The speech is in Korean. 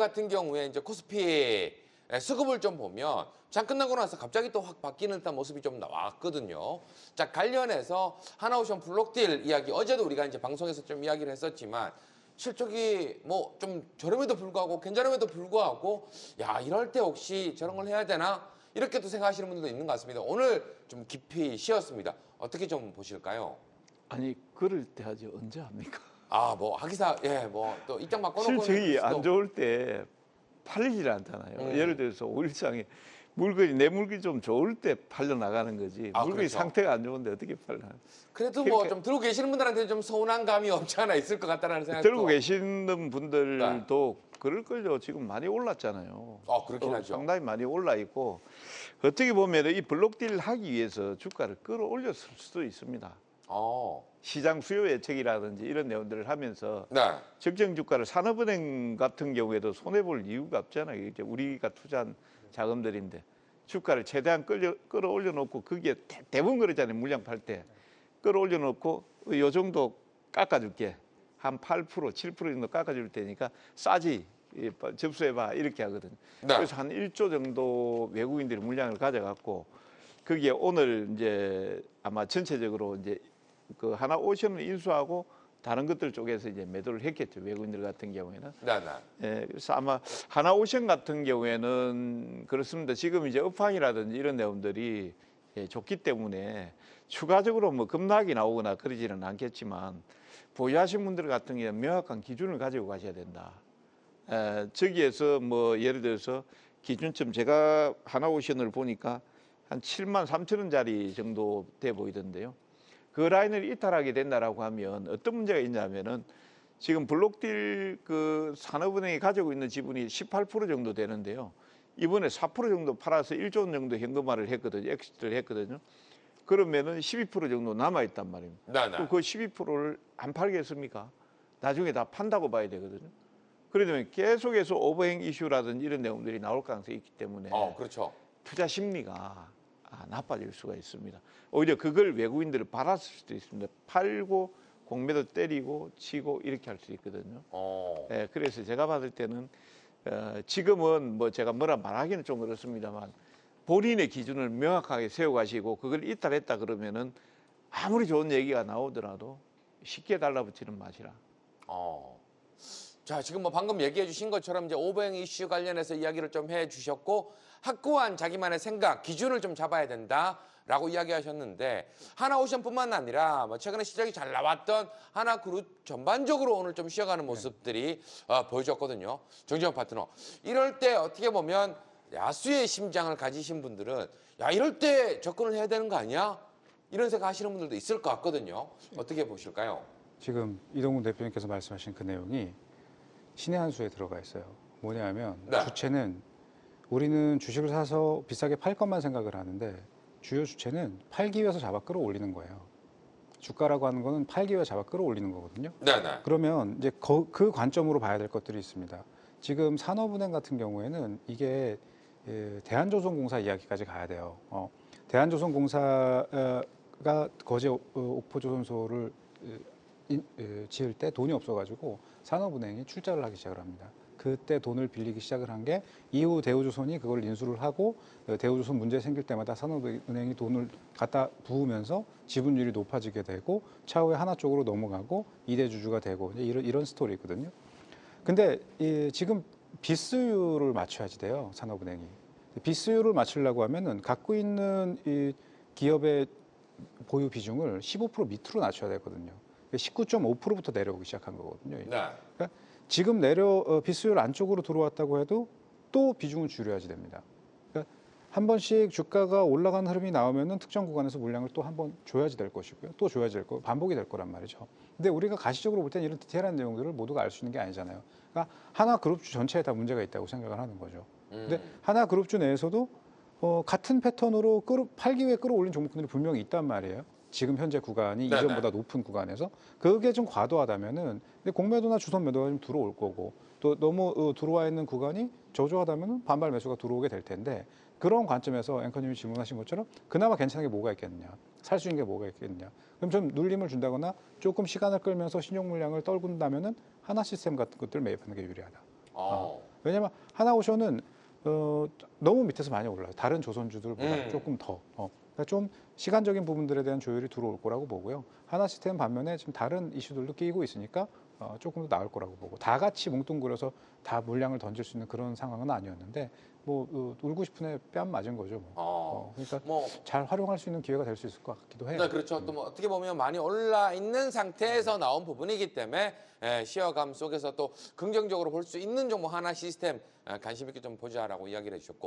같은 경우에 이제 코스피 수급을 좀 보면 장 끝나고 나서 갑자기 또 확 바뀌는 듯한 모습이 좀 나왔거든요. 자, 관련해서 하나오션 블록딜 이야기 어제도 우리가 이제 방송에서 좀 이야기를 했었지만 실적이 뭐 좀 저렴에도 불구하고 괜찮음에도 불구하고 야, 이럴 때 혹시 저런 걸 해야 되나? 이렇게도 생각하시는 분들도 있는 것 같습니다. 오늘 좀 깊이 쉬었습니다. 어떻게 좀 보실까요? 아니 그럴 때 하지 언제 합니까? 아, 뭐 하기사 뭐 또 입장 바꿔놓고 실적이 안 좋을 때 팔리질 않잖아요. 예를 들어서 5일장에 물건이 내 물건이 좀 좋을 때 팔려 나가는 거지. 아, 물건이 그렇죠. 상태가 안 좋은데 어떻게 팔려? 그래도 뭐 좀 들고 계시는 분들한테 좀 서운한 감이 없지 않아 있을 것 같다는 생각도. 들고 계시는 분들도 그럴걸요. 지금 많이 올랐잖아요. 그렇긴 하죠. 상당히 많이 올라 있고 어떻게 보면 이 블록딜 하기 위해서 주가를 끌어올렸을 수도 있습니다. 시장 수요 예측이라든지 이런 내용들을 하면서 네. 적정 주가를 산업은행 같은 경우에도 손해볼 이유가 없잖아요. 이제 우리가 투자한 자금들인데 주가를 최대한 끌어올려 놓고 거기에 대부분 그러잖아요. 물량 팔 때 끌어올려 놓고 요 정도 깎아줄게. 한 8%, 7% 정도 깎아줄 테니까 싸지. 접수해봐 이렇게 하거든요. 네. 그래서 한 1조 정도 외국인들이 물량을 가져갔고 거기에 오늘 이제 아마 전체적으로 이제 그 하나오션을 인수하고 다른 것들 쪽에서 이제 매도를 했겠죠. 외국인들 같은 경우에는. 네. 예, 그래서 아마 하나오션 같은 경우에는 그렇습니다. 지금 이제 업황이라든지 이런 내용들이 좋기 때문에 추가적으로 뭐 급락이 나오거나 그러지는 않겠지만 보유하신 분들 같은 경우는 명확한 기준을 가지고 가셔야 된다. 저기에서 뭐 예를 들어서 기준점 제가 하나오션을 보니까 한 7만 3천 원짜리 정도 돼 보이던데요. 그 라인을 이탈하게 된다라고 하면 어떤 문제가 있냐면은 지금 블록딜 그 산업은행이 가지고 있는 지분이 18% 정도 되는데요. 이번에 4% 정도 팔아서 1조 원 정도 현금화를 했거든요. 엑시트를 했거든요. 그러면은 12% 정도 남아 있단 말입니다. 네. 그 12%를 안 팔겠습니까? 나중에 다 판다고 봐야 되거든요. 그러면 계속해서 오버행 이슈라든지 이런 내용들이 나올 가능성이 있기 때문에 그렇죠. 투자 심리가 나빠질 수가 있습니다. 오히려 그걸 외국인들을 받았을 수도 있습니다. 팔고 공매도 때리고 치고 이렇게 할 수 있거든요. 네, 그래서 제가 받을 때는 지금은 뭐 제가 뭐라 말하기는 좀 그렇습니다만 본인의 기준을 명확하게 세워가시고 그걸 이탈했다 그러면은 아무리 좋은 얘기가 나오더라도 쉽게 달라붙이는 맛이라. 자, 지금 뭐 방금 얘기해 주신 것처럼 이제 오버행 이슈 관련해서 이야기를 좀 해 주셨고 확고한 자기만의 생각, 기준을 좀 잡아야 된다라고 이야기하셨는데 하나오션뿐만 아니라 뭐 최근에 시작이 잘 나왔던 하나그룹 전반적으로 오늘 좀 쉬어가는 모습들이 보여줬거든요. 정지현 파트너. 이럴 때 어떻게 보면 야수의 심장을 가지신 분들은 야, 이럴 때 접근을 해야 되는 거 아니야? 이런 생각 하시는 분들도 있을 것 같거든요. 어떻게 보실까요? 지금 이동훈 대표님께서 말씀하신 그 내용이 신의 한 수에 들어가 있어요. 뭐냐면 주체는 우리는 주식을 사서 비싸게 팔 것만 생각을 하는데 주요 주체는 팔기 위해서 잡아 끌어올리는 거예요. 주가라고 하는 거는 팔기 위해 잡아 끌어올리는 거거든요. 그러면 이제 그 관점으로 봐야 될 것들이 있습니다. 지금 산업은행 같은 경우에는 이게 대한조선공사 이야기까지 가야 돼요. 대한조선공사가 거제 옥포조선소를 지을 때 돈이 없어가지고 산업은행이 출자를 하기 시작을 합니다. 그때 돈을 빌리기 시작을 한 게 이후 대우조선이 그걸 인수를 하고 대우조선 문제 생길 때마다 산업은행이 돈을 갖다 부으면서 지분율이 높아지게 되고 차후에 하나 쪽으로 넘어가고 이대주주가 되고 이런 스토리거든요. 근데 지금 빚수율을 맞춰야지 돼요, 산업은행이. 빚수율을 맞추려고 하면은 갖고 있는 이 기업의 보유 비중을 15% 밑으로 낮춰야 되거든요. 19.5%부터 내려오기 시작한 거거든요. 그러니까 지금 빚수율 안쪽으로 들어왔다고 해도 또 비중을 줄여야지 됩니다. 그러니까 한 번씩 주가가 올라가는 흐름이 나오면은 특정 구간에서 물량을 또 한 번 줘야지 될 것이고요. 또 줘야지 될 거, 반복이 될 거란 말이죠. 근데 우리가 가시적으로 볼 때는 이런 디테일한 내용들을 모두가 알 수 있는 게 아니잖아요. 그러니까 하나그룹주 전체에 다 문제가 있다고 생각을 하는 거죠. 근데 하나그룹주 내에서도 같은 패턴으로 팔기 위해 끌어올린 종목들이 분명히 있단 말이에요. 지금 현재 구간이 이전보다 높은 구간에서 그게 좀 과도하다면은 근데 공매도나 주선 매도가 좀 들어올 거고 또 너무 들어와 있는 구간이 저조하다면은 반발 매수가 들어오게 될 텐데 그런 관점에서 앵커님이 질문하신 것처럼 그나마 괜찮은 게 뭐가 있겠느냐, 살 수 있는 게 뭐가 있겠느냐. 그럼 좀 눌림을 준다거나 조금 시간을 끌면서 신용 물량을 떨군다면은 하나 시스템 같은 것들 매입하는 게 유리하다. 왜냐하면 하나오션은 너무 밑에서 많이 올라요. 다른 조선주들보다 조금 더. 그러니까 좀 시간적인 부분들에 대한 조율이 들어올 거라고 보고요. 하나시스템 반면에 지금 다른 이슈들도 끼고 있으니까 조금 더 나을 거라고 보고 다 같이 뭉뚱그려서 다 물량을 던질 수 있는 그런 상황은 아니었는데 뭐 울고 싶은 애 뺨 맞은 거죠. 그러니까 뭐 잘 활용할 수 있는 기회가 될 수 있을 것 같기도 해요. 네, 그렇죠. 또 뭐 어떻게 보면 많이 올라 있는 상태에서 나온 부분이기 때문에 쉬어감 속에서 또 긍정적으로 볼 수 있는 종목 하나 시스템 관심 있게 좀 보자라고 이야기를 해주셨고